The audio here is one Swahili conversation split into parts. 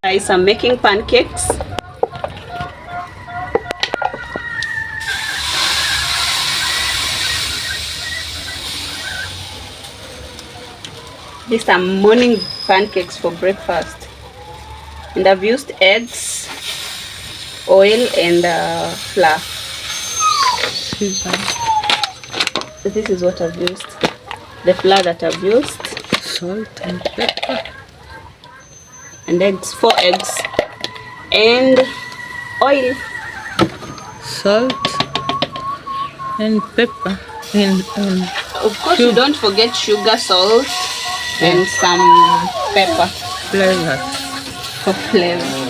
Guys, I'm making pancakes. These are morning pancakes for breakfast. And I've used eggs, oil, and flour. This is what I've used. The flour that I've used. Salt and pepper. And eggs, 4 eggs. And oil. Salt and pepper. And of course, you don't forget sugar, salt, and some pepper. Flavor. For flavor.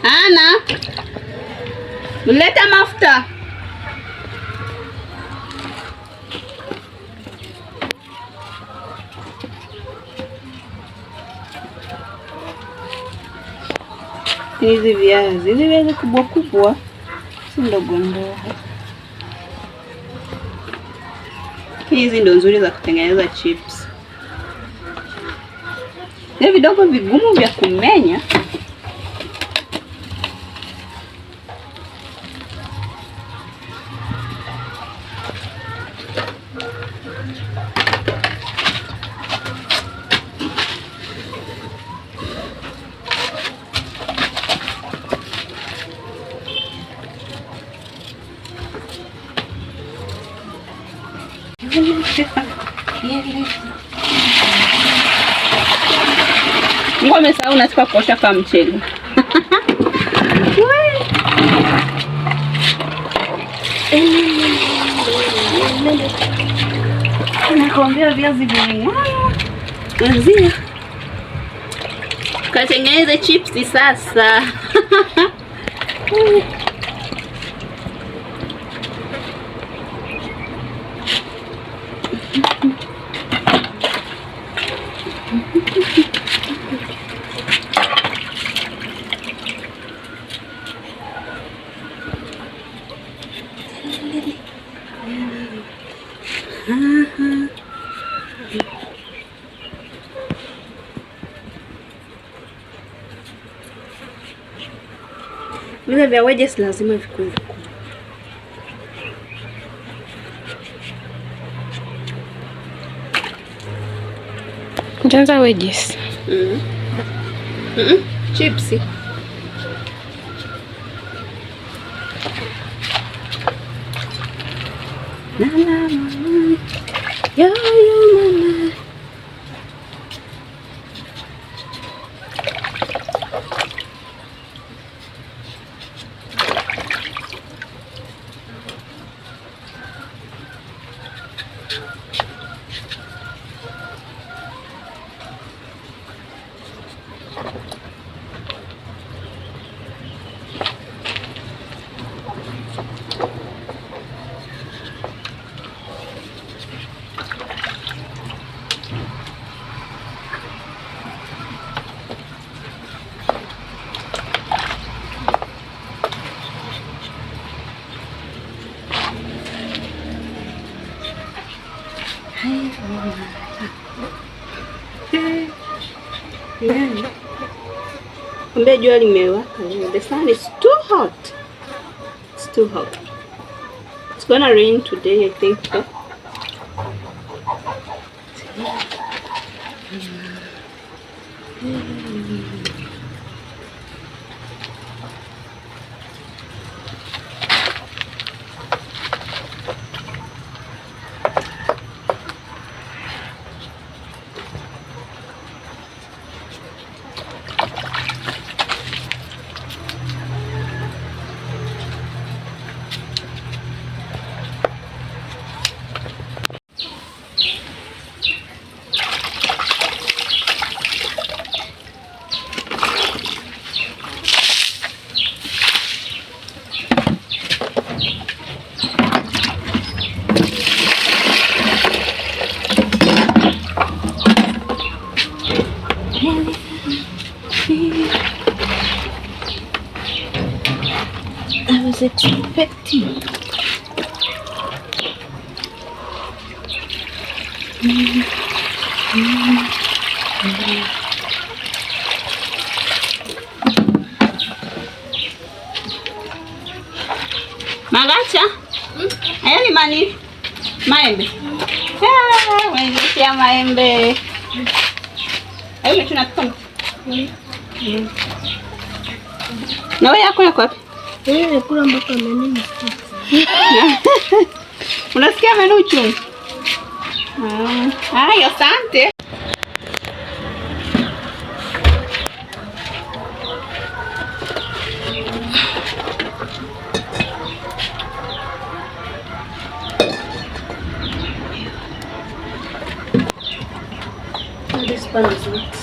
Ana, leta mafuta. Hizi viazi kubwa kubwa, si ndogo ndogo. Hizi ndo nzuri za kutengeneza chips. Hivi vidogo vigumu vya kumenya. Mungu amesahau nataka kuosha kama mchele. Nakwambia viazi vimeng'ara. Wazia. Katengeneze chipsi sasa. Vile vya wedges lazima vikue vikubwa. Nitaanza wedges. Chips. La la mama. Yo mama. Kumbe jua limewaka leo. The sun is too hot. It's too hot. It's gonna rain today, I think. I was expecting. Magacha? Haya ni mani? Maembe. Umeniletea maembe. Hayo tunapika. Na wewe yako yako wapi? Kula mpaka menu. Unasikia menu chungu? Haya, asante. This pan is not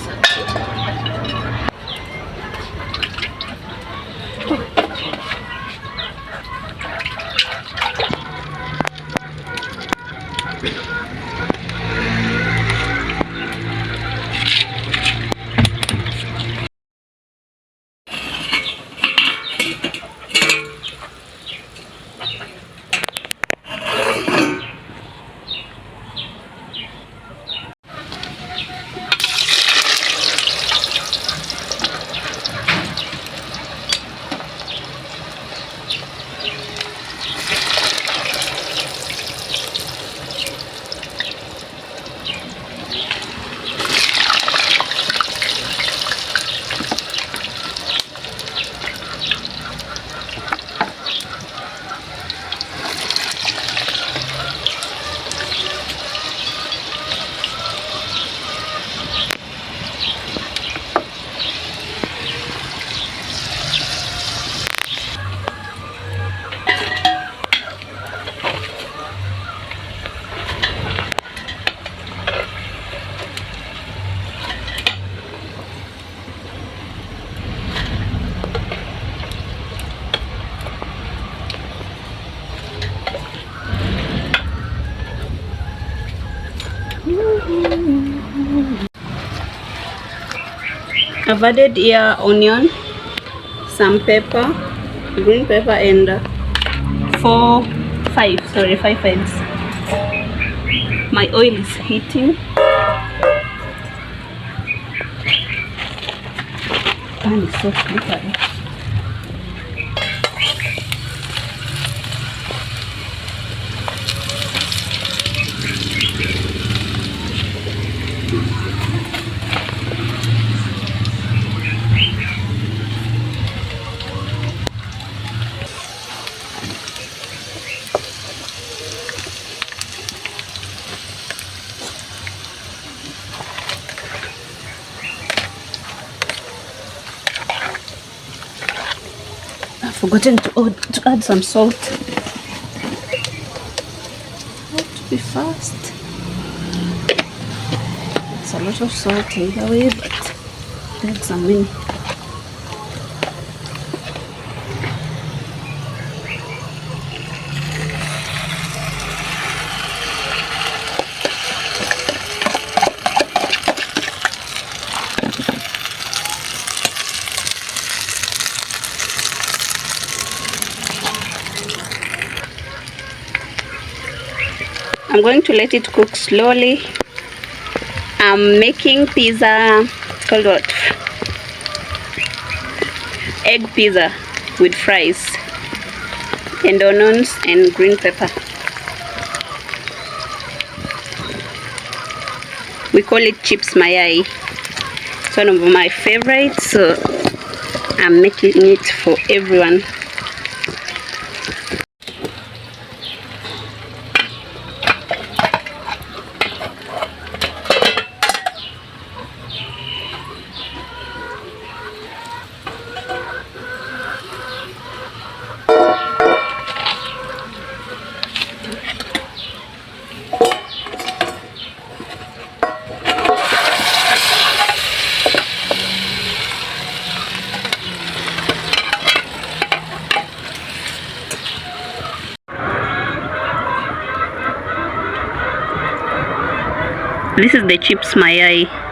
I've added here onion, some pepper, green pepper, and 5 eggs. My oil is heating. Pan is so slippery. I've forgotten to add some salt. Have to be fast. It's a lot of salt either way, but add some in. I'm going to let it cook slowly. I'm making pizza. It's called what? Egg pizza with fries and onions and green pepper. We call it chips mayai. It's one of my favorites, so I'm making it for everyone. This is the chips mayai.